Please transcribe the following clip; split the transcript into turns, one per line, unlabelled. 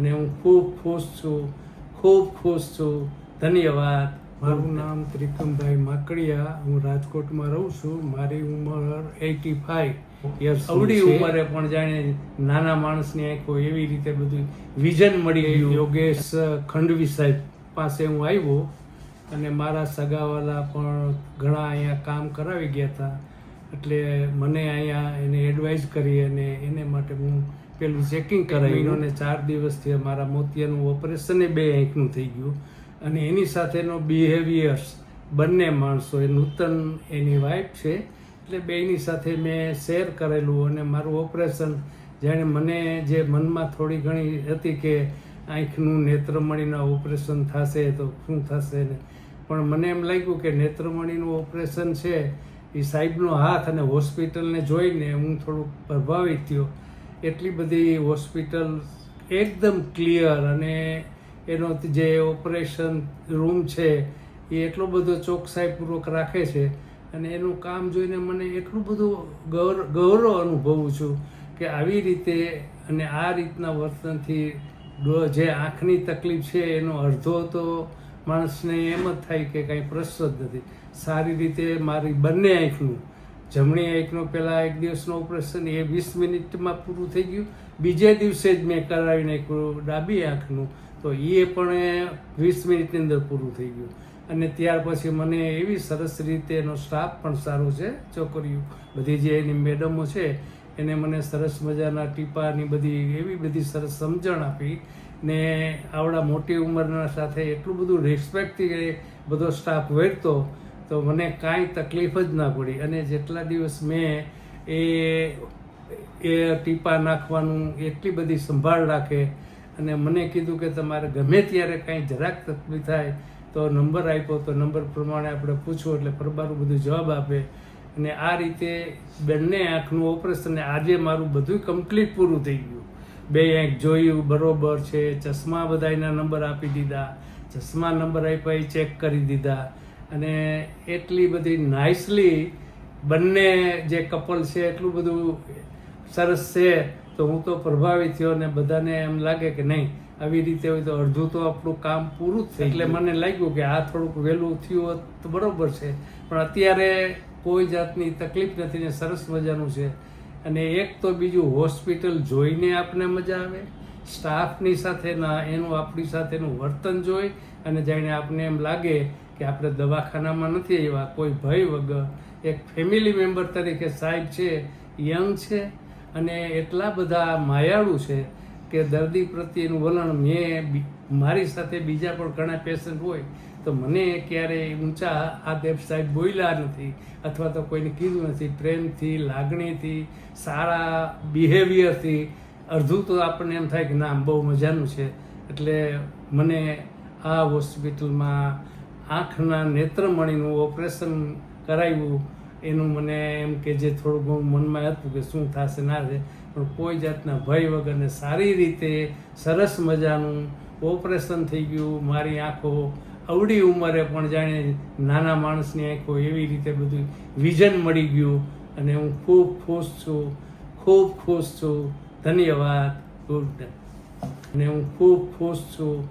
અને હું ખૂબ ખુશ છું. ધન્યવાદ. મારું નામ ત્રિકમભાઈ માકડિયા. હું રાજકોટમાં રહું છું. મારી ઉંમર 85 યર્સ. અવડી ઉંમરે પણ જાણે નાના માણસની આંખો એવી રીતે બધું વિઝન મળી ગયું. યોગેશ ખંડવી સાહેબ પાસે હું આવ્યો અને મારા સગાવાલા પણ ઘણા અહીંયા કામ કરાવી ગયા હતા. એટલે મને અહીંયા એને એડવાઇસ કરી અને એને માટે હું પેલું ચેકિંગ કરાવ્યું અને 4 દિવસથી મારા મોતિયાનું ઓપરેશન 2 આંખનું થઈ ગયું. અને એની સાથેનો બિહેવિયર્સ બંને માણસો, એ નૂતન એની વાઈફ છે, એટલે બેની સાથે મેં શેર કરેલું. અને મારું ઓપરેશન જાણે મને જે મનમાં થોડી ઘણી હતી કે આંખનું નેત્રમણીના ઓપરેશન થશે તો શું થશે ને, પણ મને એમ લાગ્યું કે નેત્રમણીનું ઓપરેશન છે એ સાહેબનો હાથ અને હોસ્પિટલને જોઈને હું થોડુંક પ્રભાવિત થયો. એટલી બધી હોસ્પિટલ એકદમ ક્લિયર અને એનો જે ઓપરેશન રૂમ છે એ એટલો બધો ચોકસાઈપૂર્વક રાખે છે. અને એનું કામ જોઈને મને એટલું બધું ગૌરવ અનુભવું છું કે આવી રીતે અને આ રીતના વર્તનથી જે આંખની તકલીફ છે એનો અડધો તો માણસને એમ જ થાય કે કાંઈ પ્રશ્ન જ નથી. સારી રીતે મારી બંને આંખનું, જમણી આંખનું પહેલાં 1 દિવસનું ઓપરેશન એ 20 મિનિટમાં પૂરું થઈ ગયું. બીજે દિવસે જ મેં કરાવી નાખ્યું ડાબી આંખનું, તો એ પણ 20 મિનિટની અંદર પૂરું થઈ ગયું. અને ત્યાર પછી મને એવી સરસ રીતે એનો સ્ટાફ પણ સારો છે, છોકરીઓ બધી જે એની મેડમો છે એને મને સરસ મજાના ટીપાની બધી એવી બધી સરસ સમજણ આપી ને આવડા મોટી ઉંમરના સાથે એટલું બધું રિસ્પેક્ટથી બધો સ્ટાફ વેઠતો તો મને કાંઈ તકલીફ જ ના પડી. અને જેટલા દિવસ મેં એ ટીપા નાખવાનું એટલી બધી સંભાળ રાખે અને મને કીધું કે તમારે ગમે ત્યારે કાંઈ જરાક તકલીફ થાય તો નંબર આપ્યો, તો નંબર પ્રમાણે આપણે પૂછવું એટલે પરબારું બધું જવાબ આપે. અને આ રીતે બંને આંખનું ઓપરેશન આજે મારું બધું કમ્પ્લીટ પૂરું થઈ ગયું. 2 આંખ જોયું બરોબર છે, ચશ્મા બધાના નંબર આપી દીધા, ચશ્મા નંબર આપ્યા એ ચેક કરી દીધા. અને એટલી બધી નાઇસલી બંને જે કપલ છે એટલું બધું સરસ છે. તો હું તો પ્રભાવિત થયો અને બધાને એમ લાગે કે નહીં આવી રીતે હોય તો અડધું તો આપણું કામ પૂરું જ થાય. એટલે મને લાગ્યું કે આ થોડુંક વહેલું થયું હોત તો બરાબર છે, પણ અત્યારે કોઈ જાતની તકલીફ નથી ને સરસ મજાનું છે. અને એક તો બીજું હોસ્પિટલ જોઈને આપને મજા આવે, સ્ટાફની સાથેના એનું આપણી સાથેનું વર્તન જોઈ અને જાણે આપને એમ લાગે કે આપણે દવાખાનામાં નથી આવ્યા, કોઈ ભય વગર એક ફેમિલી મેમ્બર તરીકે સાહેબ છે, યંગ છે અને એટલા બધા માયાળુ છે કે દર્દી પ્રત્યેનું વલણ, મેં મારી સાથે બીજા પણ ઘણા પેશન્ટ હોય તો મને ક્યારેય ઊંચા આદેબ સાહેબ બોલ્યા નથી અથવા તો કોઈને કીધું નથી. પ્રેમથી, લાગણીથી, સારા બિહેવિયરથી અડધું તો આપણને એમ થાય કે ના બહુ મજાનું છે. એટલે મને આ હોસ્પિટલમાં આંખના નેત્રમણીનું ઓપરેશન કરાવ્યું એનું મને એમ કે જે થોડું ઘણું મનમાં હતું કે શું થશે ના થાય, પણ કોઈ જાતના ભય વગર ને સારી રીતે સરસ મજાનું ઓપરેશન થઈ ગયું. મારી આંખો અવડી ઉંમરે પણ જાણે નાના માણસની આંખો એવી રીતે બધું વિઝન મળી ગયું. અને હું ખૂબ ખુશ છું. ધન્યવાદ. ગુડ. અને હું ખૂબ ખુશ છું.